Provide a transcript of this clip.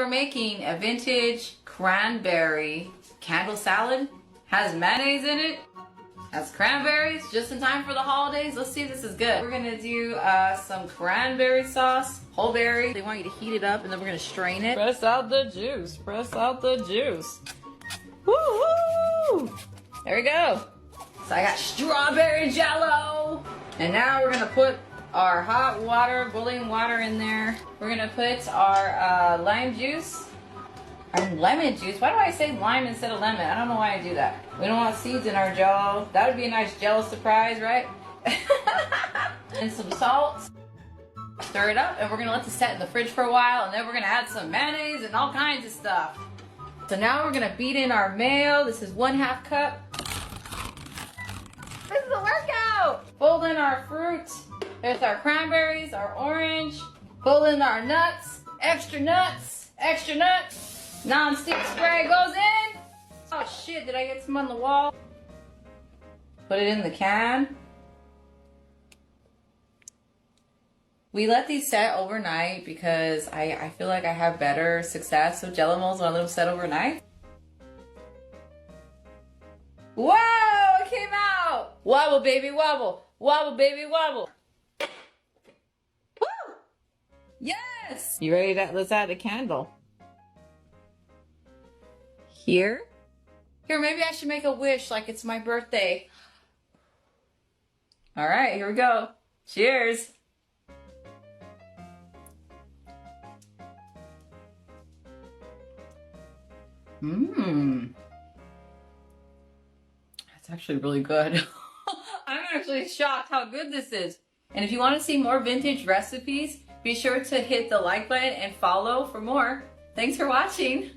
we're making a vintage cranberry candle salad. Has mayonnaise in it. Has cranberries, just in time for the holidays. Let's see if this is good. We're gonna do some cranberry sauce, whole berry. They want you to heat it up and then we're gonna strain it. Press out the juice, press out the juice. Woo-hoo! There we go. So I got strawberry jello. And now we're gonna put our hot water, boiling water in there. We're gonna put our lime juice. Our lemon juice. Why do I say lime instead of lemon? I don't know why I do that. We don't want seeds in our jello. That would be a nice jello surprise, right? And some salt. Stir it up and we're gonna let this set in the fridge for a while and then we're gonna add some mayonnaise and all kinds of stuff. So now we're gonna beat in our mayo. This is 1/2 cup. This is a workout! Fold in our fruit. There's our cranberries, our orange. Fold in our nuts. Extra nuts. Extra nuts. Non-stick spray goes in. Oh shit, did I get some on the wall? Put it in the can. We let these set overnight because I feel like I have better success with Jello molds when I let them set overnight. Whoa, it came out! Wobble baby wobble, wobble baby wobble. Woo! Yes! You ready to, let's add a candle. Here, maybe I should make a wish like it's my birthday. All right, here we go. Cheers. That's actually really good. I'm actually shocked how good this is. And if you want to see more vintage recipes, be sure to hit the like button and follow for more. Thanks for watching.